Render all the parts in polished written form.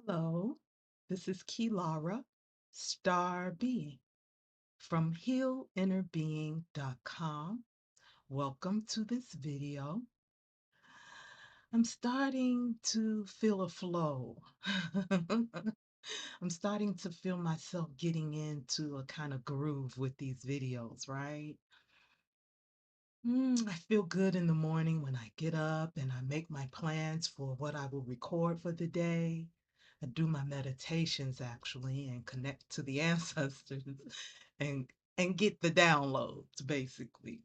Hello, this is Kilara, Star Being from HealInnerBeing.com. Welcome to this video. I'm starting to feel a flow. I'm starting to feel myself getting into a kind of groove with these videos, right? I feel good in the morning when I get up and I make my plans for what I will record for the day. I do my meditations actually and connect to the ancestors and and get the downloads basically.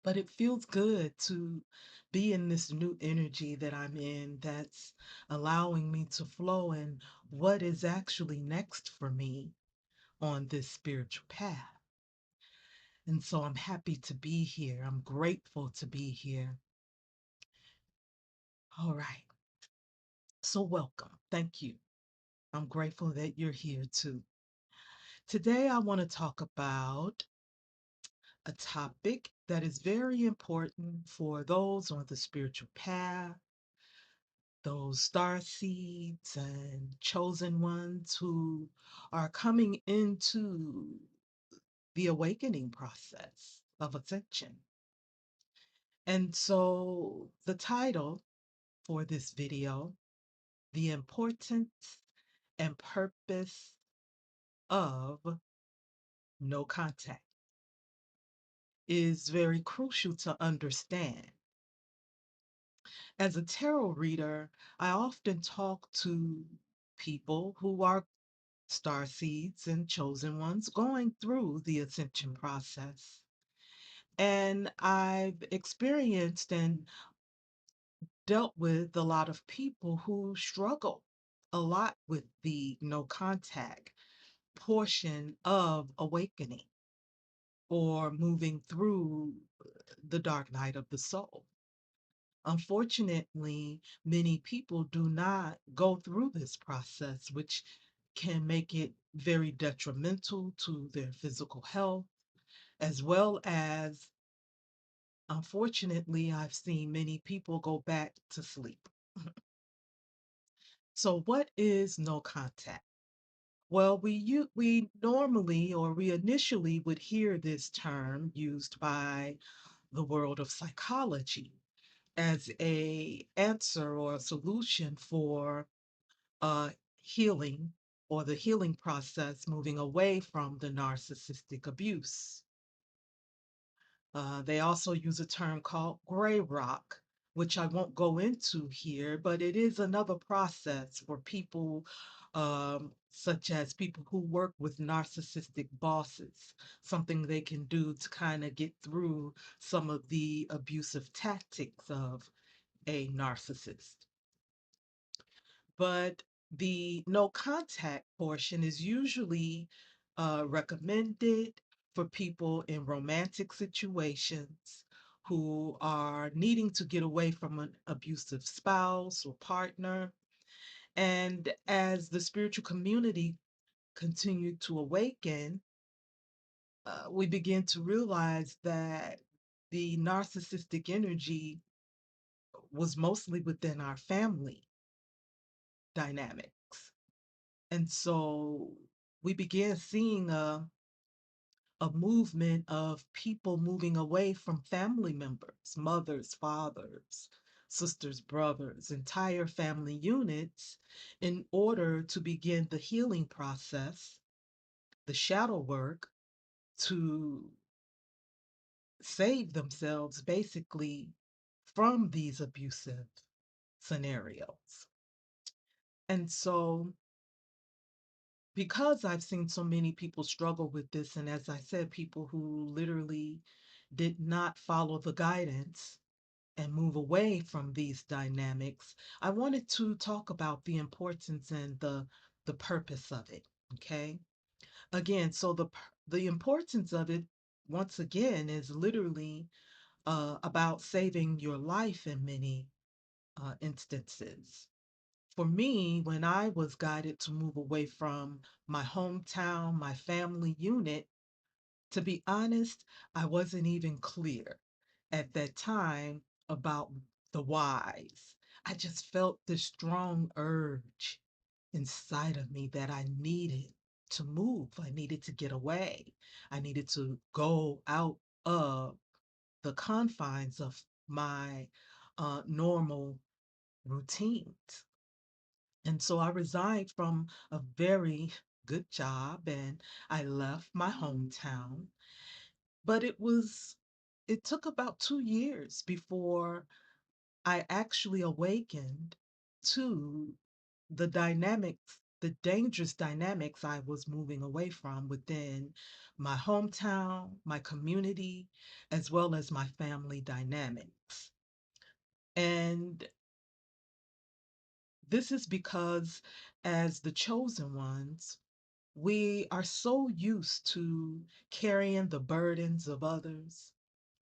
But it feels good to be in this new energy that I'm in that's allowing me to flow in what is actually next for me on this spiritual path. And so I'm happy to be here. I'm grateful to be here. All right. So, welcome. Thank you. I'm grateful that you're here too. Today, I want to talk about a topic that is very important for those on the spiritual path, those star seeds and chosen ones who are coming into the awakening process of ascension. And so, the title for this video, The Importance and Purpose of No Contact, is very crucial to understand. As a tarot reader, I often talk to people who are star seeds and chosen ones going through the ascension process. And I've experienced and dealt with a lot of people who struggle a lot with the no contact portion of awakening or moving through the dark night of the soul. Unfortunately, many people do not go through this process, which can make it very detrimental to their physical health, as well as, unfortunately, I've seen many people go back to sleep. So, what is no contact? Well, we normally or we initially would hear this term used by the world of psychology as a answer or a solution for uh, healing or the healing process moving away from the narcissistic abuse. They also use a term called gray rock, which I won't go into here, but it is another process for people, such as people who work with narcissistic bosses, something they can do to kind of get through some of the abusive tactics of a narcissist. But the no contact portion is usually recommended for people in romantic situations who are needing to get away from an abusive spouse or partner. And as the spiritual community continued to awaken, we begin to realize that the narcissistic energy was mostly within our family dynamics. And so we began seeing a movement of people moving away from family members, mothers, fathers, sisters, brothers, entire family units in order to begin the healing process, the shadow work to save themselves basically from these abusive scenarios. And so because I've seen so many people struggle with this, and as I said, people who literally did not follow the guidance and move away from these dynamics, I wanted to talk about the importance and the purpose of it. Okay. Again, so the importance of it, once again, is literally about saving your life in many instances. For me, when I was guided to move away from my hometown, my family unit, to be honest, I wasn't even clear at that time about the whys. I just felt this strong urge inside of me that I needed to move. I needed to get away. I needed to go out of the confines of my normal routines. And so I resigned from a very good job and I left my hometown. But it took about 2 years before I actually awakened to the dynamics, the dangerous dynamics I was moving away from within my hometown, my community, as well as my family dynamics. And this is because, as the chosen ones, we are so used to carrying the burdens of others,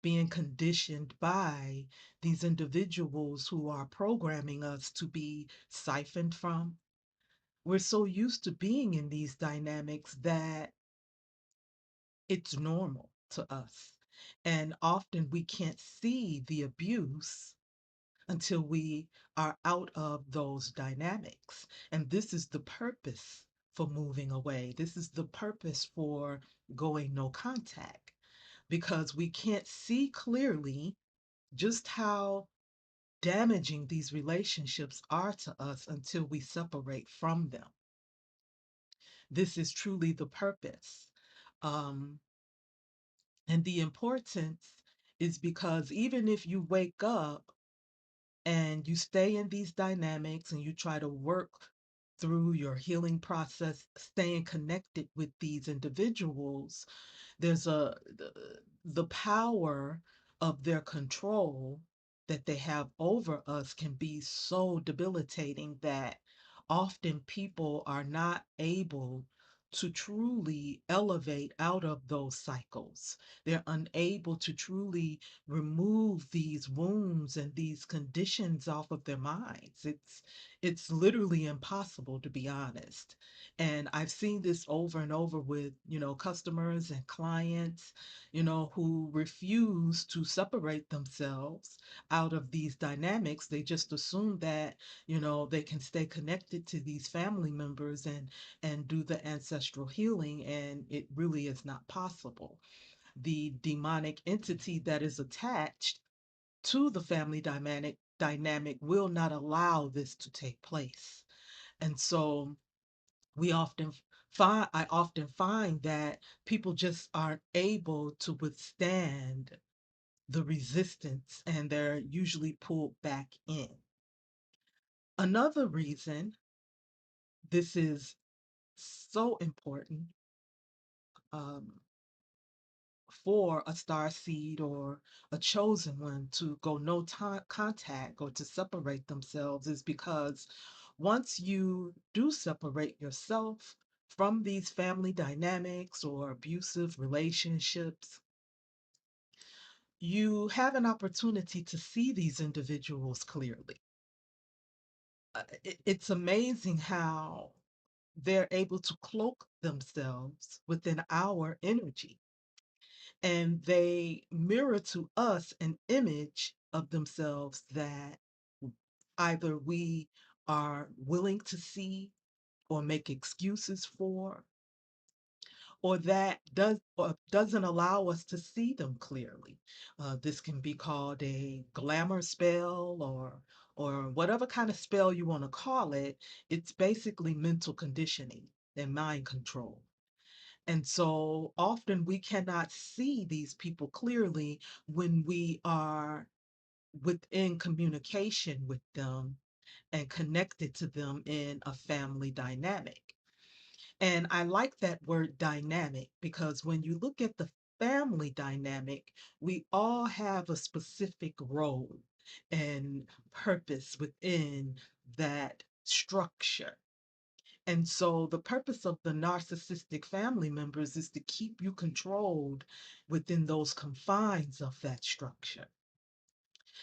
being conditioned by these individuals who are programming us to be siphoned from. We're so used to being in these dynamics that it's normal to us. And often we can't see the abuse until we are out of those dynamics. And this is the purpose for moving away. This is the purpose for going no contact, because we can't see clearly just how damaging these relationships are to us until we separate from them. This is truly the purpose. Um, and the importance is because even if you wake up and you stay in these dynamics and you try to work through your healing process, staying connected with these individuals, there's the power of their control that they have over us can be so debilitating that often people are not able to truly elevate out of those cycles. They're unable to truly remove these wounds and these conditions off of their minds. It's literally impossible, to be honest. And I've seen this over and over with, customers and clients, who refuse to separate themselves out of these dynamics. They just assume that, they can stay connected to these family members and do the ancestral healing, and it really is not possible. The demonic entity that is attached to the family dynamic will not allow this to take place. And so we often I often find that people just aren't able to withstand the resistance and they're usually pulled back in. Another reason this is so important, um, for a star seed or a chosen one to go no contact or to separate themselves is because once you do separate yourself from these family dynamics or abusive relationships, you have an opportunity to see these individuals clearly. It's amazing how they're able to cloak themselves within our energy, and they mirror to us an image of themselves that either we are willing to see or make excuses for, or that doesn't allow us to see them clearly. This can be called a glamour spell or whatever kind of spell you want to call it. It's basically mental conditioning and mind control. And so often we cannot see these people clearly when we are within communication with them and connected to them in a family dynamic. And I like that word dynamic because when you look at the family dynamic, we all have a specific role and purpose within that structure. And so the purpose of the narcissistic family members is to keep you controlled within those confines of that structure.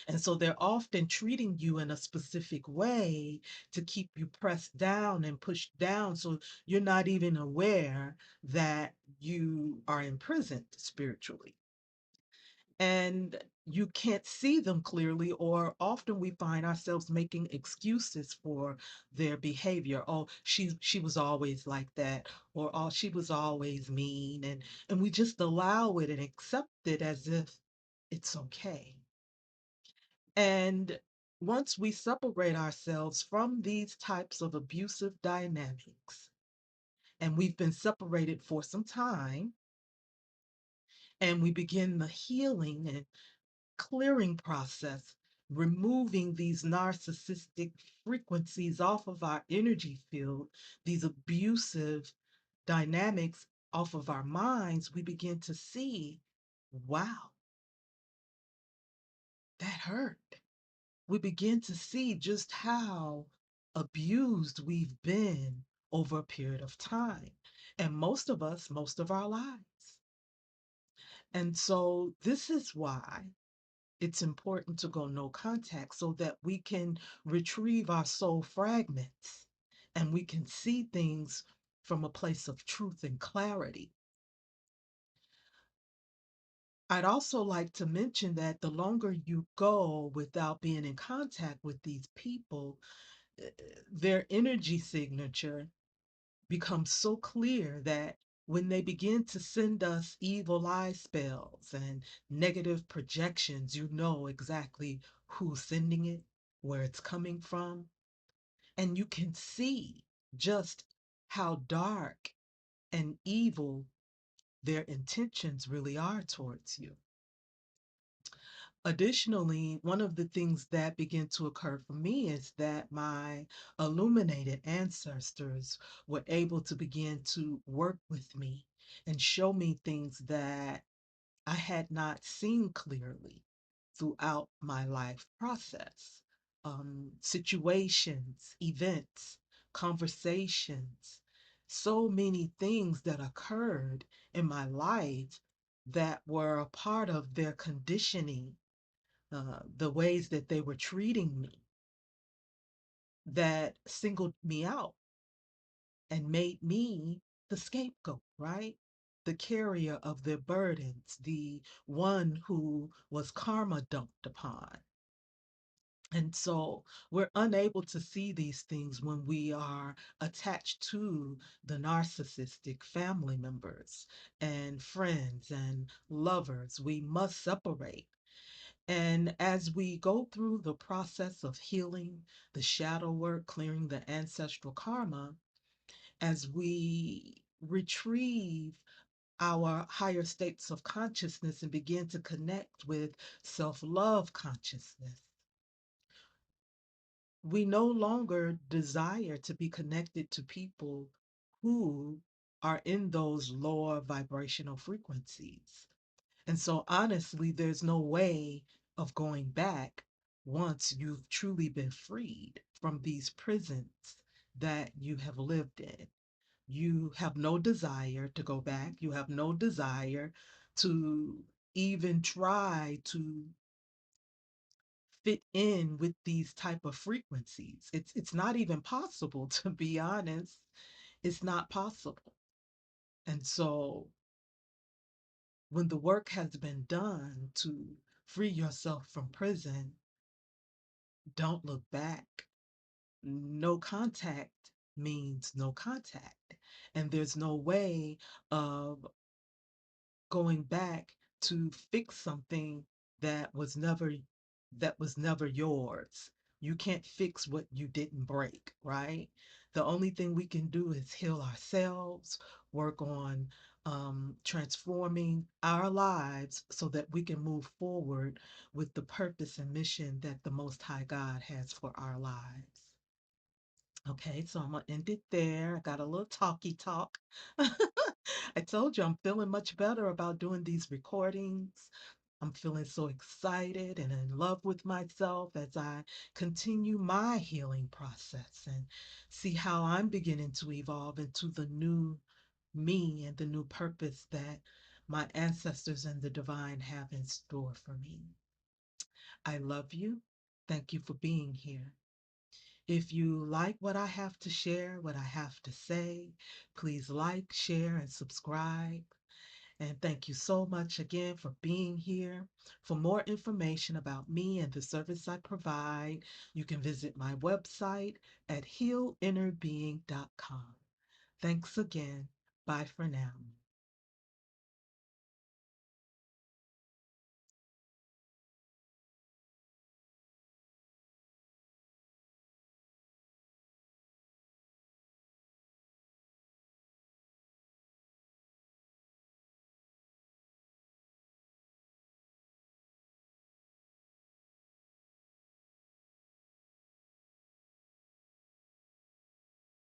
And so they're often treating you in a specific way to keep you pressed down and pushed down. So you're not even aware that you are imprisoned spiritually. and you can't see them clearly, or often we find ourselves making excuses for their behavior. Oh, she was always like that, or oh, she was always mean, and we just allow it and accept it as if it's okay. And once we separate ourselves from these types of abusive dynamics, and we've been separated for some time, and we begin the healing and clearing process, removing these narcissistic frequencies off of our energy field, these abusive dynamics off of our minds, we begin to see, wow, that hurt. We begin to see just how abused we've been over a period of time. And most of us, most of our lives. And so this is why it's important to go no contact so that we can retrieve our soul fragments and we can see things from a place of truth and clarity. I'd also like to mention that the longer you go without being in contact with these people, their energy signature becomes so clear that when they begin to send us evil eye spells and negative projections, you know exactly who's sending it, where it's coming from, and you can see just how dark and evil their intentions really are towards you. Additionally, one of the things that began to occur for me is that my illuminated ancestors were able to begin to work with me and show me things that I had not seen clearly throughout my life process. Situations, events, conversations, so many things that occurred in my life that were a part of their conditioning, the ways that they were treating me, that singled me out and made me the scapegoat, right? The carrier of their burdens, the one who was karma dumped upon. And so we're unable to see these things when we are attached to the narcissistic family members and friends and lovers. We must separate. And as we go through the process of healing, the shadow work, clearing the ancestral karma, as we retrieve our higher states of consciousness and begin to connect with self love consciousness, we no longer desire to be connected to people who are in those lower vibrational frequencies. And so, honestly, there's no way of going back once you've truly been freed from these prisons that you have lived in. You have no desire to go back. You have no desire to even try to fit in with these type of frequencies. It's not even possible, to be honest. It's not possible. And so when the work has been done to free yourself from prison, don't look back. No contact means no contact. And there's no way of going back to fix something that was never that was never yours. You can't fix what you didn't break, right? The only thing we can do is heal ourselves, work on transforming our lives so that we can move forward with the purpose and mission that the Most High God has for our lives. Okay, so I'm gonna end it there. I got a little talky talk. I told you I'm feeling much better about doing these recordings. I'm feeling so excited and in love with myself as I continue my healing process and see how I'm beginning to evolve into the new me and the new purpose that my ancestors and the divine have in store for me. I love you. Thank you for being here. If you like what I have to share, what I have to say, please like, share, and subscribe. And thank you so much again for being here. For more information about me and the service I provide, you can visit my website at healinnerbeing.com. Thanks again. Bye for now.